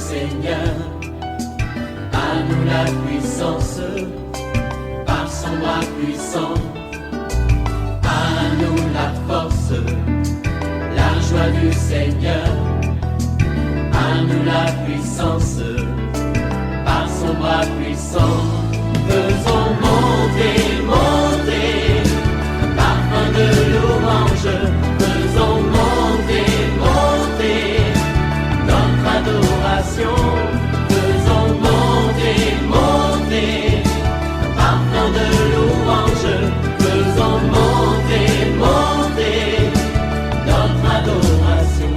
Seigneur. À nous la puissance, par son bras puissant. À nous la force, la joie du Seigneur. À nous la puissance, par son bras puissant. Faisons monter, monter, parfum de louange. Faisons monter, monter, notre adoration. Faisons monter, monter, parfum de louange. Faisons monter, monter, notre adoration.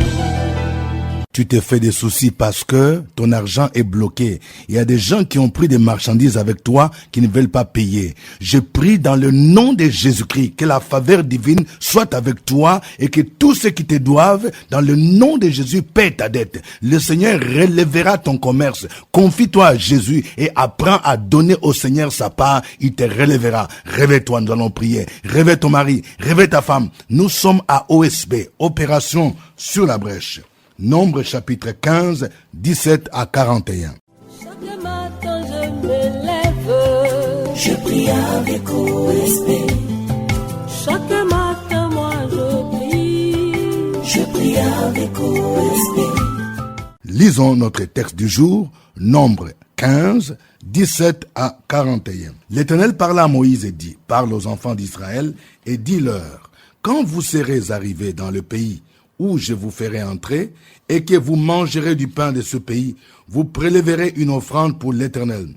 Tu te fais des soucis parce que ton argent est bloqué. Il y a des gens qui ont pris des marchandises avec toi qui ne veulent pas payer. Je prie dans le nom de Jésus-Christ que la faveur divine soit avec toi et que tous ceux qui te doivent, dans le nom de Jésus, paient ta dette. Le Seigneur relèvera ton commerce. Confie-toi à Jésus et apprends à donner au Seigneur sa part. Il te relèvera. Réveille-toi, nous allons prier. Réveille ton mari, réveille ta femme. Nous sommes à OSB, Opération sur la brèche. Nombre chapitre 15, 17 à 41. Chaque matin je me lève, je prie avec OSB. Chaque matin moi je prie avec OSB. Lisons notre texte du jour, Nombre 15, 17 à 41. L'Éternel parla à Moïse et dit, parle aux enfants d'Israël et dis-leur, quand vous serez arrivés dans le pays où je vous ferai entrer, et que vous mangerez du pain de ce pays, vous prélèverez une offrande pour l'Éternel.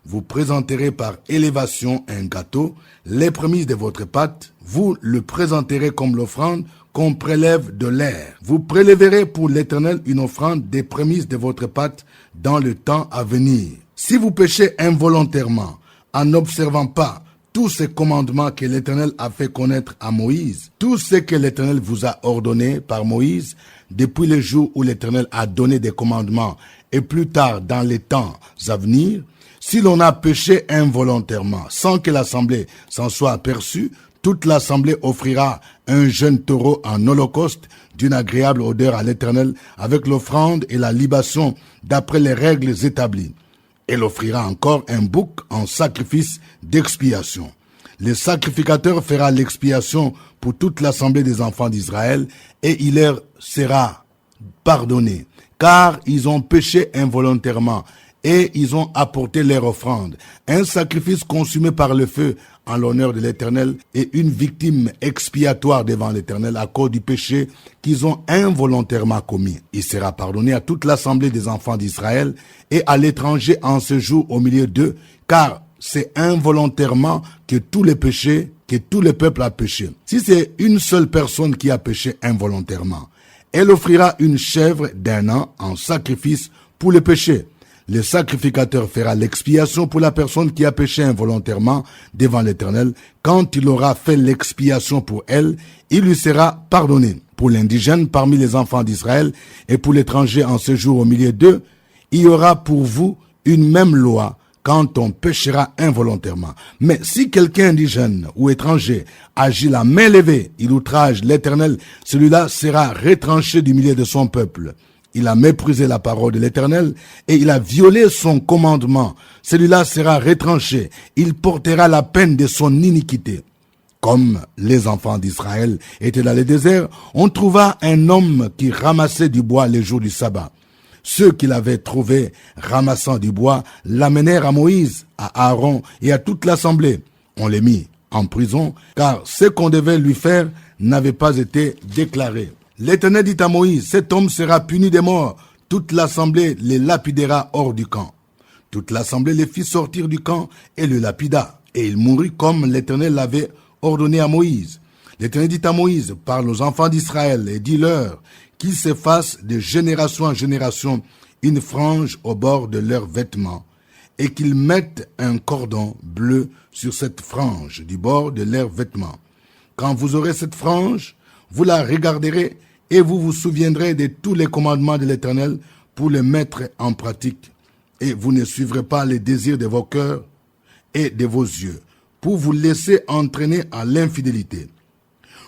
Vous présenterez par élévation un gâteau, les prémices de votre pâte, vous le présenterez comme l'offrande qu'on prélève de l'air. Vous prélèverez pour l'Éternel une offrande des prémices de votre pâte dans le temps à venir. Si vous péchez involontairement, en n'observant pas tous ces commandements que l'Éternel a fait connaître à Moïse, tout ce que l'Éternel vous a ordonné par Moïse, depuis le jour où l'Éternel a donné des commandements, et plus tard dans les temps à venir, si l'on a péché involontairement, sans que l'assemblée s'en soit aperçue, toute l'assemblée offrira un jeune taureau en holocauste d'une agréable odeur à l'Éternel, avec l'offrande et la libation d'après les règles établies. Elle offrira encore un bouc en sacrifice d'expiation. Le sacrificateur fera l'expiation pour toute l'assemblée des enfants d'Israël et il leur sera pardonné, car ils ont péché involontairement et ils ont apporté leur offrande, un sacrifice consumé par le feu en l'honneur de l'Éternel et une victime expiatoire devant l'Éternel à cause du péché qu'ils ont involontairement commis. Il sera pardonné à toute l'assemblée des enfants d'Israël et à l'étranger en séjour au milieu d'eux, car c'est involontairement que tous les péchés, que tout le peuple a péché. Si c'est une seule personne qui a péché involontairement, elle offrira une chèvre d'1 an en sacrifice pour le péché. Le sacrificateur fera l'expiation pour la personne qui a péché involontairement devant l'Éternel. Quand il aura fait l'expiation pour elle, il lui sera pardonné. Pour l'indigène parmi les enfants d'Israël et pour l'étranger en séjour au milieu d'eux, il y aura pour vous une même loi quand on péchera involontairement. Mais si quelqu'un indigène ou étranger agit la main levée, il outrage l'Éternel, celui-là sera retranché du milieu de son peuple. Il a méprisé la parole de l'Éternel et il a violé son commandement. Celui-là sera retranché. Il portera la peine de son iniquité. Comme les enfants d'Israël étaient dans le désert, on trouva un homme qui ramassait du bois les jours du sabbat. Ceux qui l'avaient trouvé ramassant du bois l'amenèrent à Moïse, à Aaron et à toute l'assemblée. On les mit en prison, car ce qu'on devait lui faire n'avait pas été déclaré. L'Éternel dit à Moïse, cet homme sera puni de mort. Toute l'assemblée les lapidera hors du camp. Toute l'assemblée les fit sortir du camp et le lapida. Et il mourut comme l'Éternel l'avait ordonné à Moïse. L'Éternel dit à Moïse, parle aux enfants d'Israël et dis-leur qu'ils se fassent de génération en génération une frange au bord de leurs vêtements et qu'ils mettent un cordon bleu sur cette frange du bord de leurs vêtements. Quand vous aurez cette frange, vous la regarderez et vous vous souviendrez de tous les commandements de l'Éternel pour les mettre en pratique. Et vous ne suivrez pas les désirs de vos cœurs et de vos yeux pour vous laisser entraîner à l'infidélité.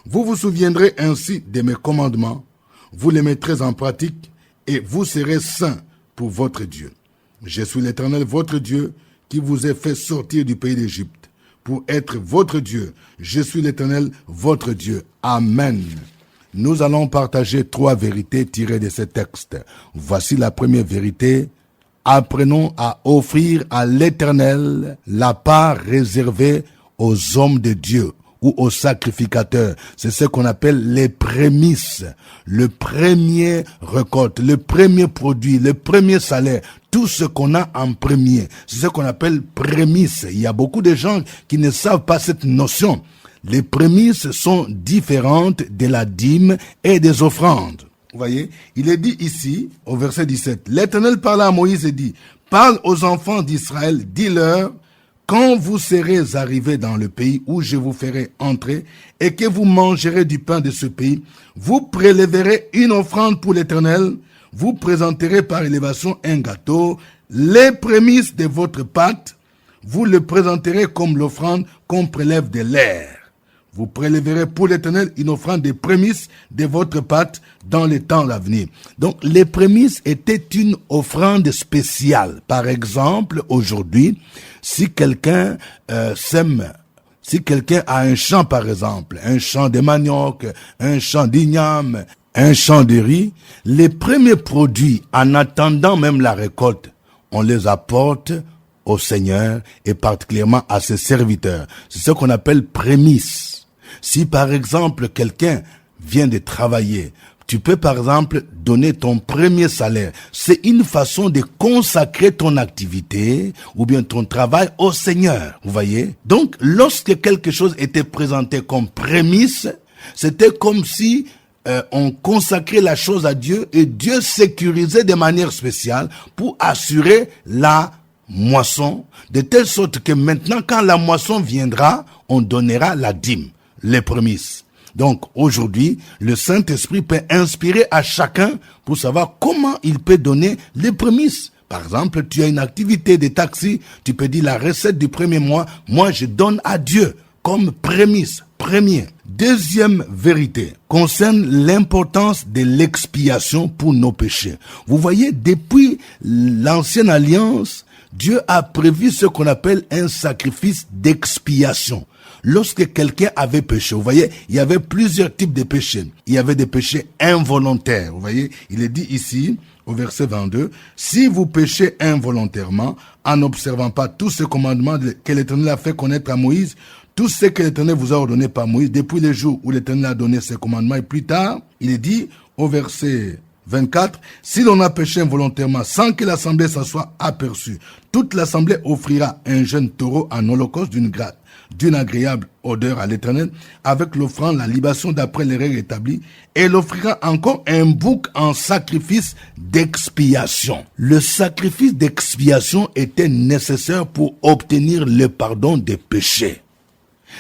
Vous vous souviendrez ainsi de mes commandements, vous les mettrez en pratique et vous serez saints pour votre Dieu. Je suis l'Éternel, votre Dieu, qui vous ai fait sortir du pays d'Égypte, pour être votre Dieu. Je suis l'Éternel, votre Dieu. Amen. Nous allons partager 3 vérités tirées de ce texte. Voici la première vérité. Apprenons à offrir à l'Éternel la part réservée aux hommes de Dieu ou aux sacrificateurs. C'est ce qu'on appelle les prémices, le premier récolte, le premier produit, le premier salaire, tout ce qu'on a en premier. C'est ce qu'on appelle prémices. Il y a beaucoup de gens qui ne savent pas cette notion. Les prémices sont différentes de la dîme et des offrandes. Vous voyez, il est dit ici, au verset 17, l'Éternel parla à Moïse et dit, parle aux enfants d'Israël, dis-leur, quand vous serez arrivés dans le pays où je vous ferai entrer et que vous mangerez du pain de ce pays, vous prélèverez une offrande pour l'Éternel, vous présenterez par élévation un gâteau, les prémices de votre pâte, vous le présenterez comme l'offrande qu'on prélève de l'air. Vous prélèverez pour l'Éternel une offrande des prémices de votre pâte dans les temps à venir. Donc, les prémices étaient une offrande spéciale. Par exemple, aujourd'hui, si quelqu'un si quelqu'un a un champ, par exemple, un champ de manioc, un champ d'igname, un champ de riz, les premiers produits, en attendant même la récolte, on les apporte au Seigneur et particulièrement à ses serviteurs. C'est ce qu'on appelle prémices. Si par exemple quelqu'un vient de travailler, tu peux par exemple donner ton premier salaire. C'est une façon de consacrer ton activité ou bien ton travail au Seigneur. Vous voyez? Donc lorsque quelque chose était présenté comme prémisse, c'était comme si on consacrait la chose à Dieu et Dieu sécurisait de manière spéciale pour assurer la moisson, de telle sorte que maintenant quand la moisson viendra, on donnera la dîme. Les prémices. Donc aujourd'hui, le Saint-Esprit peut inspirer à chacun pour savoir comment il peut donner les prémices. Par exemple, tu as une activité de taxi, tu peux dire la recette du premier mois, moi je donne à Dieu comme prémisse, premier. Deuxième vérité concerne l'importance de l'expiation pour nos péchés. Vous voyez, depuis l'ancienne alliance, Dieu a prévu ce qu'on appelle un sacrifice d'expiation. Lorsque quelqu'un avait péché, vous voyez, il y avait plusieurs types de péchés. Il y avait des péchés involontaires. Vous voyez, il est dit ici, au verset 22, si vous péchez involontairement, en n'observant pas tous ces commandements que l'Éternel a fait connaître à Moïse, tout ce que l'Éternel vous a ordonné par Moïse, depuis le jour où l'Éternel a donné ses commandements, et plus tard, il est dit, au verset 24, si l'on a péché involontairement sans que l'assemblée s'en soit aperçue, toute l'assemblée offrira un jeune taureau en holocauste d'une agréable odeur à l'Éternel, avec l'offrande, la libation d'après les règles établies, et elle offrira encore un bouc en sacrifice d'expiation. Le sacrifice d'expiation était nécessaire pour obtenir le pardon des péchés.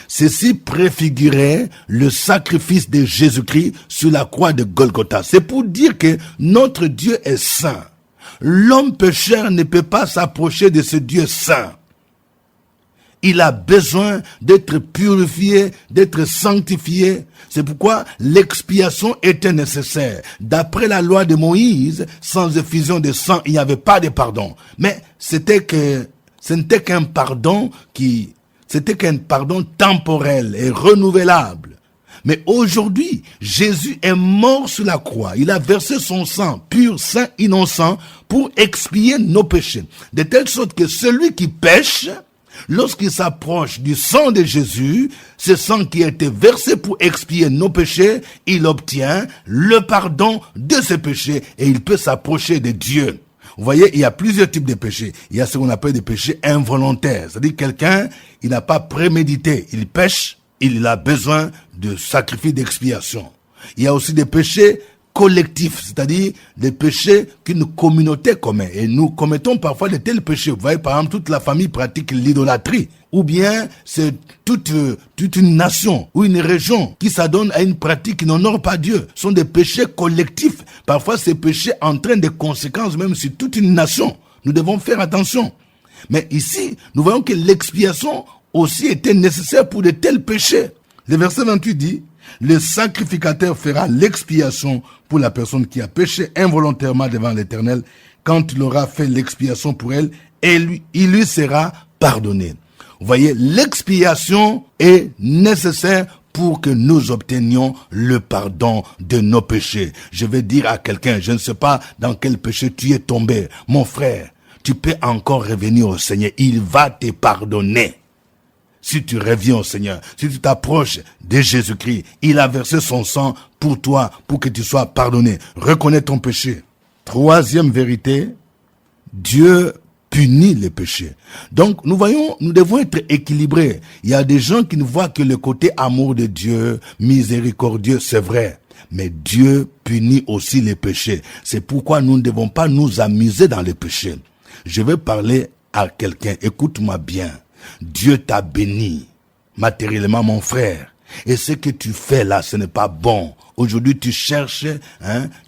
Ceci préfigurait le sacrifice de Jésus-Christ sur la croix de Golgotha. C'est pour dire que notre Dieu est saint. L'homme pécheur ne peut pas s'approcher de ce Dieu saint. Il a besoin d'être purifié, d'être sanctifié. C'est pourquoi l'expiation était nécessaire. D'après la loi de Moïse, sans effusion de sang, il n'y avait pas de pardon. Mais ce n'était qu'un pardon temporel et renouvelable. Mais aujourd'hui, Jésus est mort sur la croix. Il a versé son sang, pur, saint, innocent, pour expier nos péchés. De telle sorte que celui qui pêche, lorsqu'il s'approche du sang de Jésus, ce sang qui a été versé pour expier nos péchés, il obtient le pardon de ses péchés et il peut s'approcher de Dieu. Vous voyez, il y a plusieurs types de péchés. Il y a ce qu'on appelle des péchés involontaires. C'est-à-dire quelqu'un, il n'a pas prémédité, il pêche, il a besoin de sacrifice d'expiation. Il y a aussi des péchés collectifs, c'est-à-dire des péchés qu'une communauté commet. Et nous commettons parfois de tels péchés. Vous voyez, par exemple, toute la famille pratique l'idolâtrie. Ou bien, c'est toute une nation ou une région qui s'adonne à une pratique qui n'honore pas Dieu. Ce sont des péchés collectifs. Parfois, ces péchés entraînent des conséquences même sur toute une nation. Nous devons faire attention. Mais ici, nous voyons que l'expiation aussi était nécessaire pour de tels péchés. Le verset 28 dit, le sacrificateur fera l'expiation pour la personne qui a péché involontairement devant l'Éternel, quand il aura fait l'expiation pour elle, et il lui sera pardonné. Vous voyez, l'expiation est nécessaire pour que nous obtenions le pardon de nos péchés. Je vais dire à quelqu'un, je ne sais pas dans quel péché tu es tombé, mon frère, tu peux encore revenir au Seigneur, il va te pardonner. Si tu reviens au Seigneur, si tu t'approches de Jésus-Christ, il a versé son sang pour toi, pour que tu sois pardonné. Reconnais ton péché. Troisième vérité, Dieu punit les péchés. Donc, nous voyons, nous devons être équilibrés. Il y a des gens qui ne voient que le côté amour de Dieu, miséricordieux, c'est vrai. Mais Dieu punit aussi les péchés. C'est pourquoi nous ne devons pas nous amuser dans les péchés. Je vais parler à quelqu'un, écoute-moi bien. Dieu t'a béni matériellement, mon frère. Et ce que tu fais là, ce n'est pas bon. Aujourd'hui, tu cherches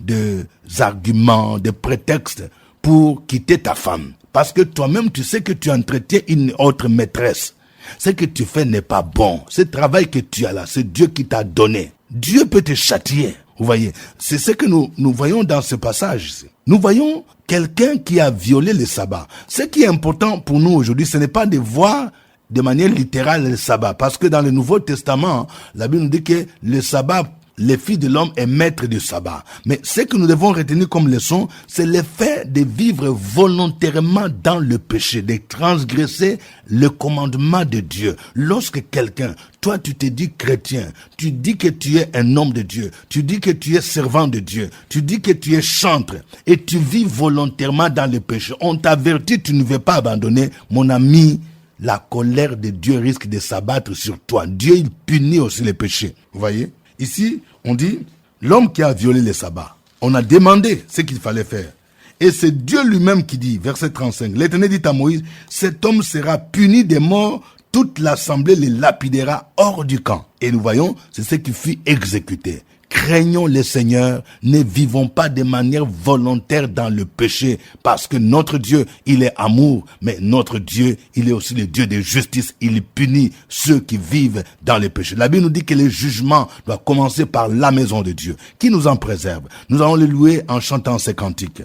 des arguments, des prétextes pour quitter ta femme. Parce que toi-même, tu sais que tu entretiens une autre maîtresse. Ce que tu fais n'est pas bon. Ce travail que tu as là, c'est Dieu qui t'a donné. Dieu peut te châtier. Vous voyez, c'est ce que nous voyons dans ce passage. Nous voyons quelqu'un qui a violé le sabbat. Ce qui est important pour nous aujourd'hui, ce n'est pas de voir de manière littérale le sabbat. Parce que dans le Nouveau Testament, la Bible nous dit que le sabbat, les filles de l'homme est maître du sabbat. Mais ce que nous devons retenir comme leçon, c'est le fait de vivre volontairement dans le péché, de transgresser le commandement de Dieu. Lorsque quelqu'un, toi tu te dis chrétien, tu dis que tu es un homme de Dieu, tu dis que tu es servant de Dieu, tu dis que tu es chantre, et tu vis volontairement dans le péché, on t'avertit, tu ne veux pas abandonner, mon ami, la colère de Dieu risque de s'abattre sur toi. Dieu, il punit aussi les péchés. Vous voyez? Ici, on dit, l'homme qui a violé le sabbat, on a demandé ce qu'il fallait faire. Et c'est Dieu lui-même qui dit, verset 35, l'Éternel dit à Moïse, cet homme sera puni de mort, toute l'assemblée le lapidera hors du camp. Et nous voyons, c'est ce qui fut exécuté. Craignons le Seigneur, ne vivons pas de manière volontaire dans le péché, parce que notre Dieu, il est amour, mais notre Dieu, il est aussi le Dieu de justice, il punit ceux qui vivent dans le péché. La Bible nous dit que le jugement doit commencer par la maison de Dieu, qui nous en préserve. Nous allons le louer en chantant ces cantiques.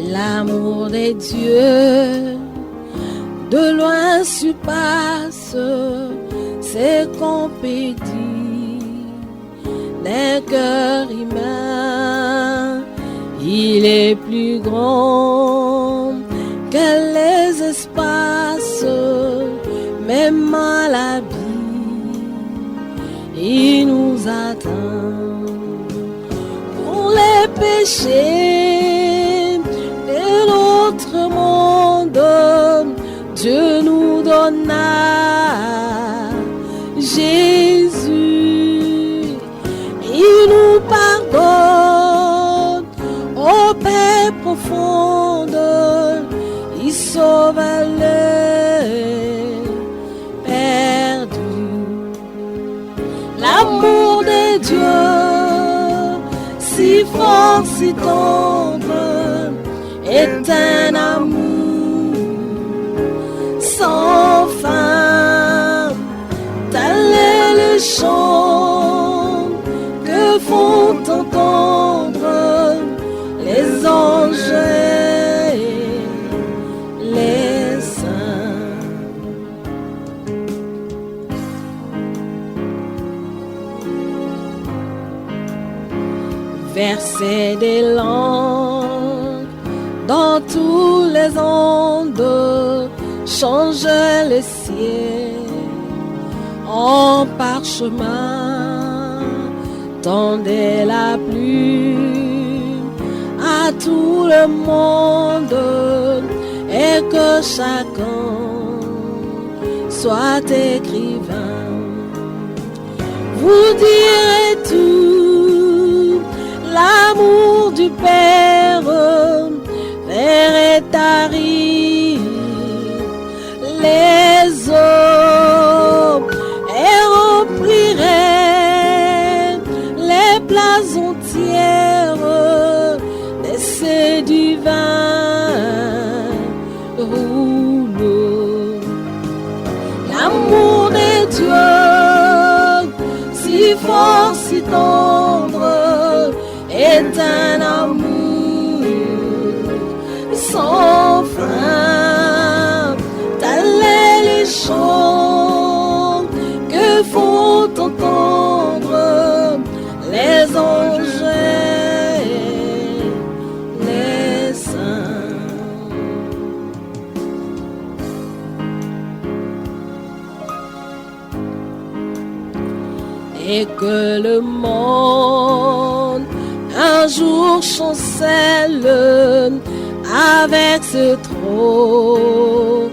L'amour des dieux de loin surpasse ce qu'on peut dire d'un cœur humain. Il est plus grand que les espaces, même à l'abîme, il nous attend pour les péchés de notre monde. Dieu nous donna Jésus, il nous pardonne au paix profonde, il sauve les perdus. L'amour de Dieu, si fort, si tendre, est un amour sans fin. Tel est le chant que font entendre les anges et les saints. Verser des langues dans tous les ondes, change le ciel en parchemin, tendez la plume à tout le monde, et que chacun soit écrivain. Vous direz tout l'amour du Père verrait tarir les eaux et remplirait les places entières d'essai du vin rouleau. L'amour de Dieu, si fort, si tendre, est un amour sans fin. Tels les chants que font entendre les anges et les saints. Et que le monde un jour chancelle avec ce trône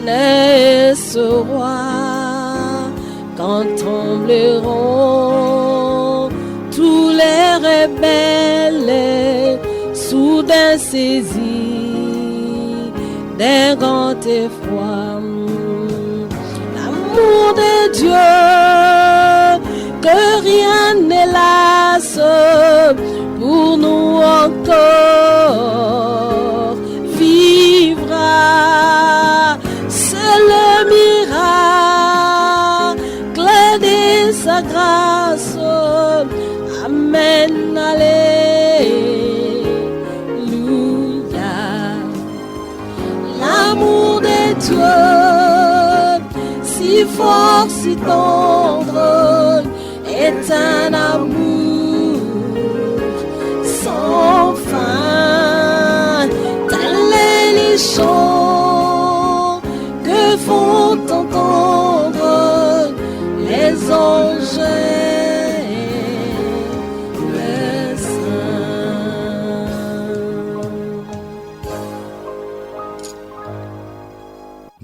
et ce roi, quand trembleront tous les rebelles, soudain saisis d'un grand effroi. L'amour de Dieu, que rien ne lasse pour nous encore vivra. C'est le miracle de sa grâce. Amen, alléluia. L'amour de Dieu, si fort, si tendre, est un amour sans fin. Tels les chants que font entendre les anges et les saints.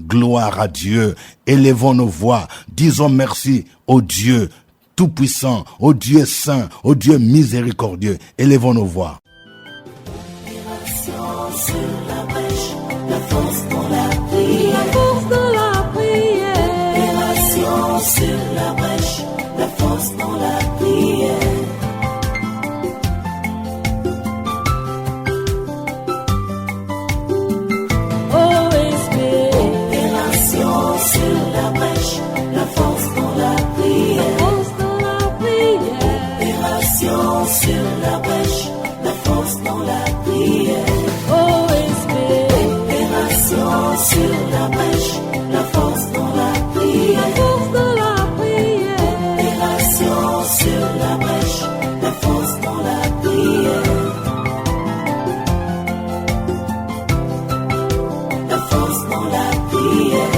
Gloire à Dieu, élevons nos voix, disons merci au Dieu tout-puissant, au Dieu saint, au Dieu miséricordieux. Élevons nos voix. Sur la brèche, la force dans la prière. La force dans la prière. Opération sur la brèche, la force dans la prière. OSB. Opération sur la brèche, la force dans la prière. Force dans la prière. Opération sur la brèche, la force dans la prière. OSB. Opération sur la brèche, la force dans la prière. Force dans la prière. Opération sur la brèche, la force dans la prière. La force dans la prière.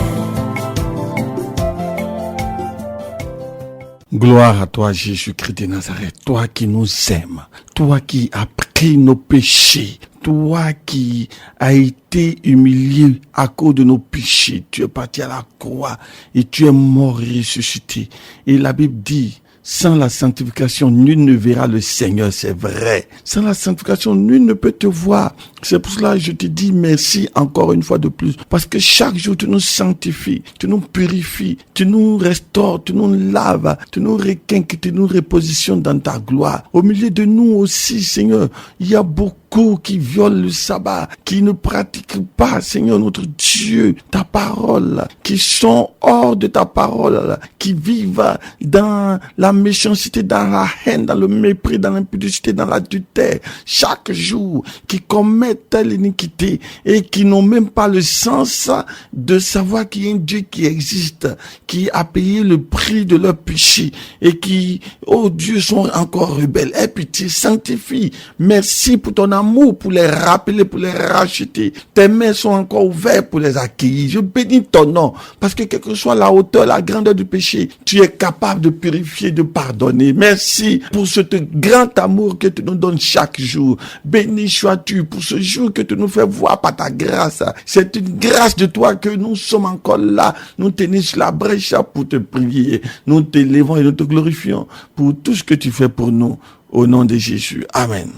Gloire à toi, Jésus-Christ de Nazareth, toi qui nous aimes, toi qui as pris nos péchés, toi qui as été humilié à cause de nos péchés. Tu es parti à la croix et tu es mort et ressuscité. Et la Bible dit, sans la sanctification, nul ne verra le Seigneur, c'est vrai. Sans la sanctification, nul ne peut te voir. C'est pour cela que je te dis merci encore une fois de plus. Parce que chaque jour, tu nous sanctifies, tu nous purifies, tu nous restaures, tu nous laves, tu nous requinques, tu nous repositionnes dans ta gloire. Au milieu de nous aussi, Seigneur, il y a beaucoup qui violent le sabbat, qui ne pratiquent pas, Seigneur, notre Dieu, ta parole, qui sont hors de ta parole, qui vivent dans la méchanceté, dans la haine, dans le mépris, dans l'impudicité, dans l'adultère, chaque jour, qui commettent telle iniquité et qui n'ont même pas le sens de savoir qu'il y a un Dieu qui existe, qui a payé le prix de leur péché et qui, oh Dieu, sont encore rebelles. Aie pitié, sanctifie. Merci pour ton amour, pour les rappeler, pour les racheter. Tes mains sont encore ouvertes pour les accueillir. Je bénis ton nom parce que quelle que soit la hauteur, la grandeur du péché, tu es capable de purifier, de pardonner. Merci pour ce grand amour que tu nous donnes chaque jour. Béni sois-tu pour ce jour que tu nous fais voir par ta grâce. C'est une grâce de toi que nous sommes encore là. Nous tenons sur la brèche pour te prier. Nous t'élevons et nous te glorifions pour tout ce que tu fais pour nous. Au nom de Jésus. Amen.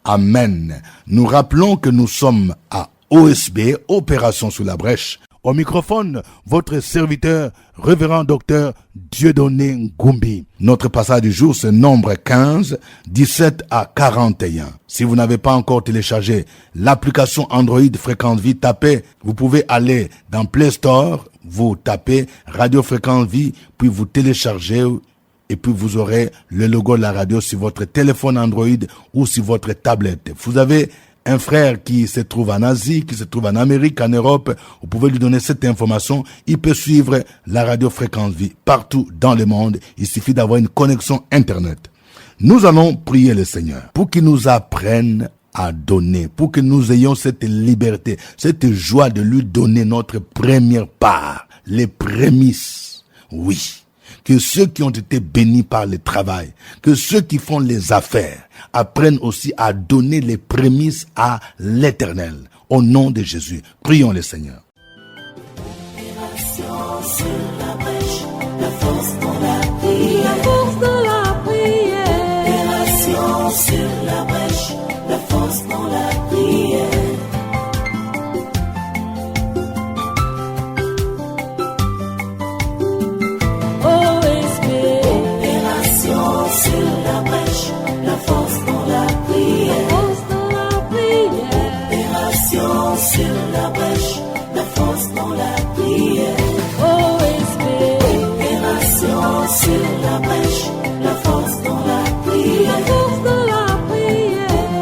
Amen. Nous rappelons que nous sommes à OSB, Opération sous la brèche, Au microphone, votre serviteur, révérend docteur Dieudonné Ngumbi. Notre passage du jour, c'est Nombre 15, 17 à 41. Si vous n'avez pas encore téléchargé l'application Android Fréquence Vie, vous pouvez aller dans Play Store, vous tapez Radio Fréquence Vie, puis vous téléchargez et puis vous aurez le logo de la radio sur votre téléphone Android ou sur votre tablette. Vous avez un frère qui se trouve en Asie, qui se trouve en Amérique, en Europe, vous pouvez lui donner cette information. Il peut suivre la radio Fréquence Vie partout dans le monde. Il suffit d'avoir une connexion Internet. Nous allons prier le Seigneur pour qu'il nous apprenne à donner, pour que nous ayons cette liberté, cette joie de lui donner notre première part, les prémices. Oui. Que ceux qui ont été bénis par le travail, que ceux qui font les affaires apprennent aussi à donner les prémices à l'Éternel. Au nom de Jésus, prions le Seigneur. Sur la brèche, la force dans la prière. La force de la prière. Opération sur la brèche, la force dans la prière. Sur la brèche, la force dans la prière. Opération sur la brèche, la force dans la prière. Opération sur la brèche, la force dans la prière.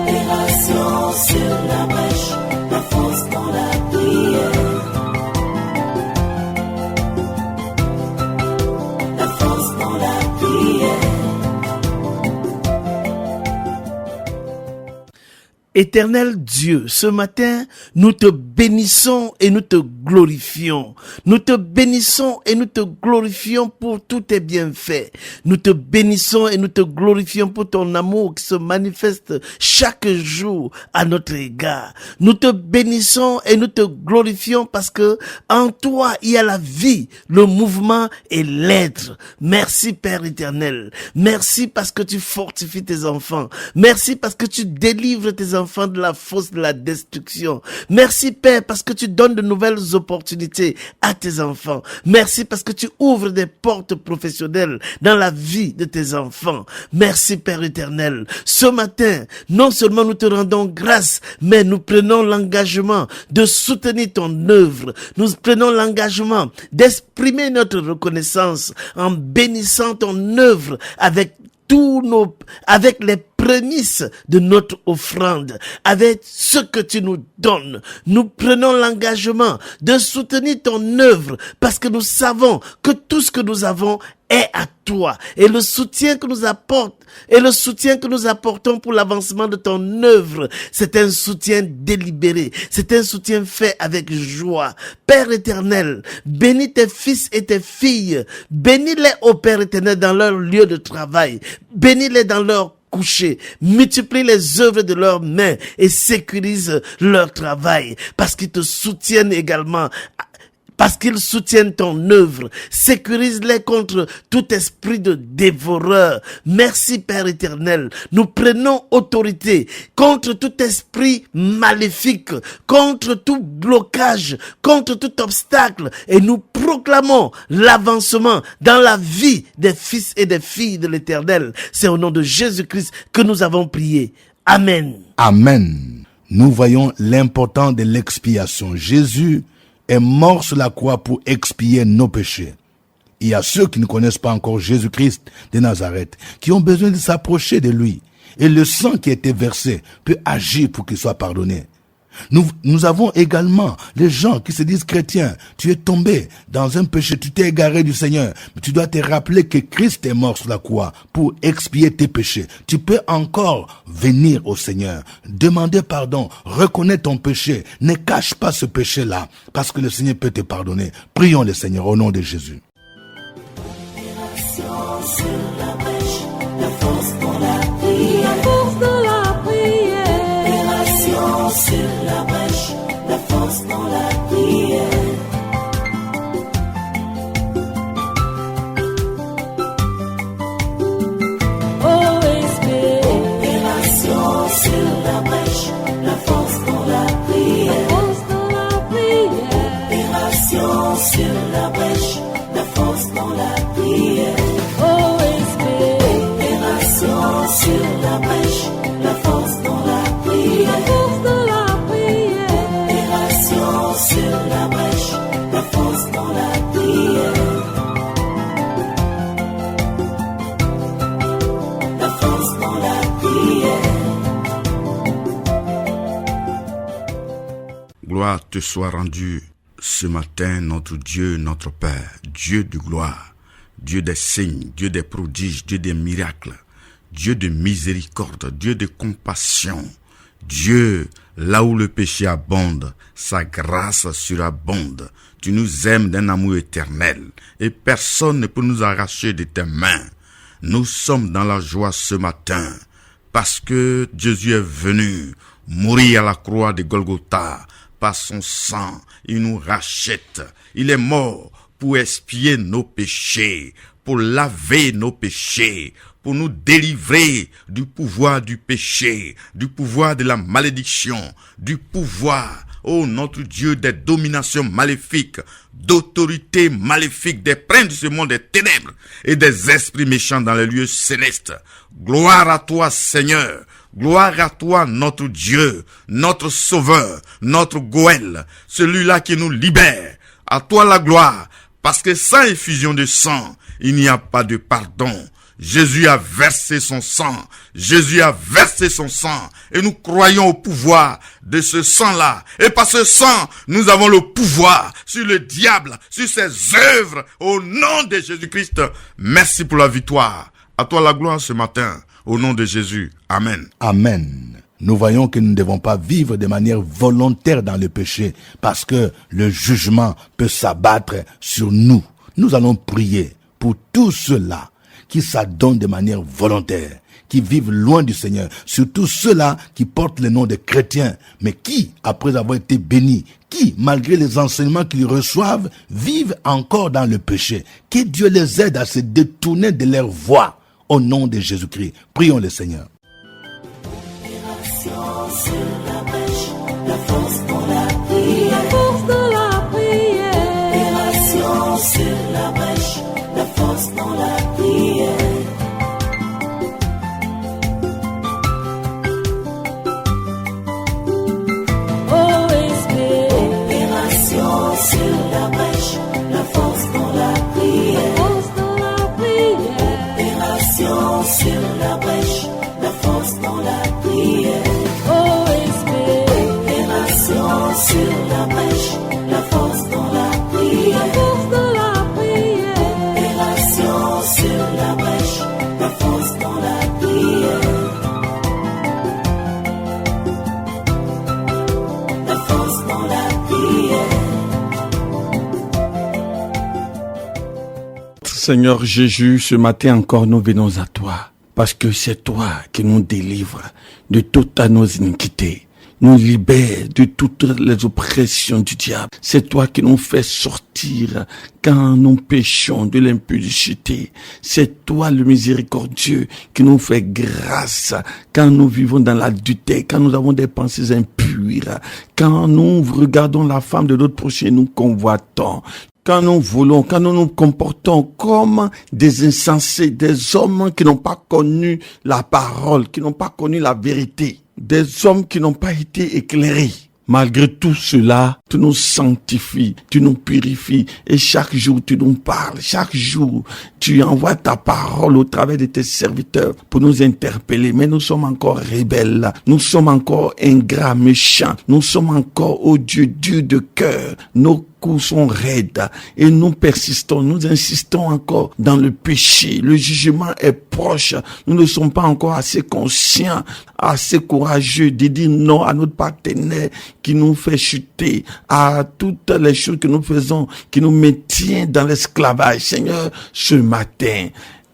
Opération sur la brèche, la force dans la prière. La force dans la prière. Éternel Dieu, ce matin, nous te bénissons et nous te glorifions. Nous te bénissons et nous te glorifions pour tous tes bienfaits. Nous te bénissons et nous te glorifions pour ton amour qui se manifeste chaque jour à notre égard. Nous te bénissons et nous te glorifions parce que en toi, il y a la vie, le mouvement et l'être. Merci Père éternel. Merci parce que tu fortifies tes enfants. Merci parce que tu délivres tes enfants de la fosse de la destruction. Merci Père parce que tu donnes de nouvelles opportunités à tes enfants. Merci parce que tu ouvres des portes professionnelles dans la vie de tes enfants. Merci Père éternel. Ce matin, non seulement nous te rendons grâce, mais nous prenons l'engagement de soutenir ton œuvre. Nous prenons l'engagement d'exprimer notre reconnaissance en bénissant ton œuvre avec les prémices de notre offrande, avec ce que tu nous donnes. Nous prenons l'engagement de soutenir ton œuvre parce que nous savons que tout ce que nous avons est à toi. Et le soutien que nous apportons pour l'avancement de ton œuvre, c'est un soutien délibéré. C'est un soutien fait avec joie. Père éternel, bénis tes fils et tes filles. Bénis-les, ô Père éternel, dans leur lieu de travail. Bénis-les dans leur coucher, multiplie les œuvres de leurs mains et sécurise leur travail parce qu'ils te soutiennent également. Parce qu'ils soutiennent ton œuvre. Sécurise-les contre tout esprit de dévoreur. Merci Père éternel. Nous prenons autorité contre tout esprit maléfique, contre tout blocage, contre tout obstacle et nous proclamons l'avancement dans la vie des fils et des filles de l'Éternel. C'est au nom de Jésus-Christ que nous avons prié. Amen. Amen. Nous voyons l'importance de l'expiation. Jésus est mort sur la croix pour expier nos péchés. Il y a ceux qui ne connaissent pas encore Jésus-Christ de Nazareth, qui ont besoin de s'approcher de lui. Et le sang qui a été versé peut agir pour qu'il soit pardonné. Nous avons également les gens qui se disent chrétiens. Tu es tombé dans un péché, tu t'es égaré du Seigneur. Mais tu dois te rappeler que Christ est mort sur la croix pour expier tes péchés. Tu peux encore venir au Seigneur, demander pardon, reconnaître ton péché. Ne cache pas ce péché-là, parce que le Seigneur peut te pardonner. Prions le Seigneur au nom de Jésus. Sur la brèche, la force dans la prière. Sur la brèche, la force dans la prière. Opération sur la brèche, la force dans la prière. Opération sur la brèche, la force dans la prière. OSB, Opération sur la brèche, la force dans la prière. force de la prière. Opération sur la brèche, la force dans la prière. La force dans la prière. Gloire te soit rendue ce matin, notre Dieu, notre Père, Dieu de gloire, Dieu des signes, Dieu des prodiges, Dieu des miracles, Dieu de miséricorde, Dieu de compassion. Dieu, là où le péché abonde, sa grâce surabonde. Tu nous aimes d'un amour éternel et personne ne peut nous arracher de tes mains. Nous sommes dans la joie ce matin parce que Jésus est venu mourir à la croix de Golgotha. Par son sang, il nous rachète. Il est mort pour expier nos péchés, pour laver nos péchés, pour nous délivrer du pouvoir du péché, du pouvoir de la malédiction, du pouvoir, oh notre Dieu, des dominations maléfiques, d'autorités maléfiques, des princes de ce monde des ténèbres et des esprits méchants dans les lieux célestes. Gloire à toi, Seigneur. Gloire à toi, notre Dieu, notre Sauveur, notre Goël, celui-là qui nous libère. À toi la gloire, parce que sans effusion de sang, il n'y a pas de pardon. Jésus a versé son sang. Jésus a versé son sang. Et nous croyons au pouvoir de ce sang-là. Et par ce sang, nous avons le pouvoir sur le diable, sur ses œuvres, au nom de Jésus-Christ. Merci pour la victoire. À toi la gloire ce matin. Au nom de Jésus. Amen. Amen. Nous voyons que nous ne devons pas vivre de manière volontaire dans le péché parce que le jugement peut s'abattre sur nous. Nous allons prier pour tous ceux-là qui s'adonnent de manière volontaire, qui vivent loin du Seigneur, surtout ceux-là qui portent le nom de chrétiens, mais qui, après avoir été bénis, qui, malgré les enseignements qu'ils reçoivent, vivent encore dans le péché. Que Dieu les aide à se détourner de leur voie. Au nom de Jésus-Christ, prions le Seigneur. Opération sur la brèche, la force dans la prière. Force de la prière. Opération sur la brèche, la force dans la prière. OSB, Opération sur la brèche, la force dans la prière. force de la prière. Opération sur la brèche, la force dans la prière. OSB, Opération sur la brèche, la force dans la prière. force de la prière. Opération sur la brèche, la force dans la prière. La force dans la prière. Seigneur Jésus, ce matin encore nous venons à toi, parce que c'est toi qui nous délivres de toutes nos iniquités, nous libère de toutes les oppressions du diable. C'est toi qui nous fais sortir quand nous péchons de l'impudicité. C'est toi le miséricordieux qui nous fait grâce quand nous vivons dans l'adultère, quand nous avons des pensées impures, quand nous regardons la femme de notre prochain, nous convoitons. Quand nous voulons, quand nous nous comportons comme des insensés, des hommes qui n'ont pas connu la parole, qui n'ont pas connu la vérité, des hommes qui n'ont pas été éclairés. Malgré tout cela, tu nous sanctifies, tu nous purifies et chaque jour tu nous parles, chaque jour tu envoies ta parole au travers de tes serviteurs pour nous interpeller. Mais nous sommes encore rebelles, nous sommes encore ingrats, méchants, nous sommes encore odieux, durs de cœur. Nos coups sont raides et nous persistons, nous insistons encore dans le péché. Le jugement est proche. Nous ne sommes pas encore assez conscients, assez courageux de dire non à notre partenaire qui nous fait chuter, à toutes les choses que nous faisons, qui nous maintient dans l'esclavage. Seigneur, ce matin,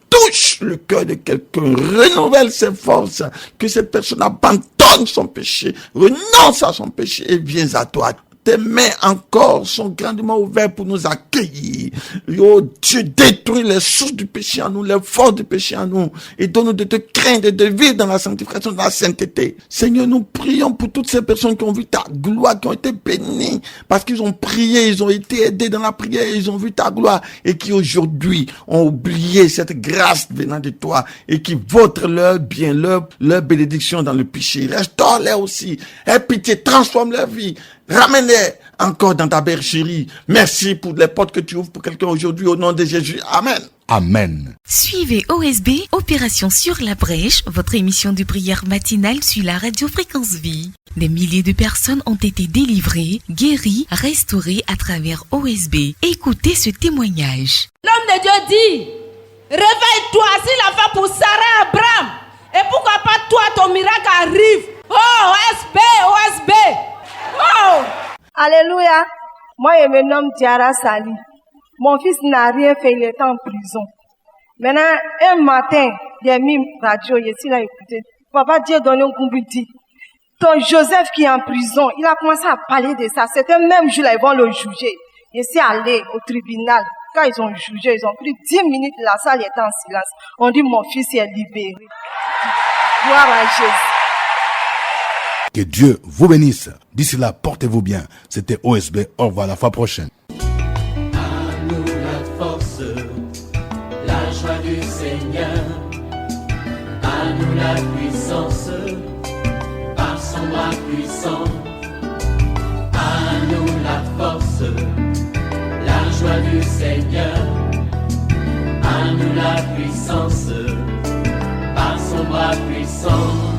touche le cœur de quelqu'un, renouvelle ses forces, que cette personne abandonne son péché, renonce à son péché et viens à toi. tes mains encore sont grandement ouvertes pour nous accueillir. Oh Dieu, détruis les sources du péché en nous, les forces du péché en nous, et donne-nous de te craindre et de vivre dans la sanctification, dans la sainteté. Seigneur, nous prions pour toutes ces personnes qui ont vu ta gloire, qui ont été bénies, parce qu'ils ont prié, ils ont été aidés dans la prière, ils ont vu ta gloire, et qui aujourd'hui ont oublié cette grâce venant de toi, et qui vautrent leur bien, leur bénédiction dans le péché. Restaure-les aussi. Aie pitié, transforme leur vie. Ramène-les encore dans ta bergerie. Merci pour les portes que tu ouvres pour quelqu'un aujourd'hui au nom de Jésus. Amen. Amen. Suivez OSB, Opération sur la brèche, votre émission de prière matinale sur la radio Fréquence Vie. Des milliers de personnes ont été délivrées, guéries, restaurées à travers OSB. Écoutez ce témoignage. L'homme de Dieu dit, réveille-toi, s'il a fait pour Sarah Abraham. Et pourquoi pas toi, ton miracle arrive. Oh, OSB, OSB. Oh. Alléluia. Moi, je me nomme Diara Sali. Mon fils n'a rien fait, il était en prison. Maintenant, un matin, j'ai mis radio, il a écouté. Papa Dieu donné un coup, dit, ton Joseph qui est en prison, il a commencé à parler de ça. C'était même jour là, ils vont le juger. Je suis allé au tribunal. Quand ils ont jugé, ils ont pris 10 minutes, la salle était en silence. On dit, mon fils est libéré. Gloire à Jésus. Que Dieu vous bénisse. D'ici là, portez-vous bien. C'était OSB. Au revoir, la fois prochaine. À nous la force, la joie du Seigneur. À nous la puissance, par son bras puissant. À nous la force, la joie du Seigneur. À nous la puissance, par son bras puissant.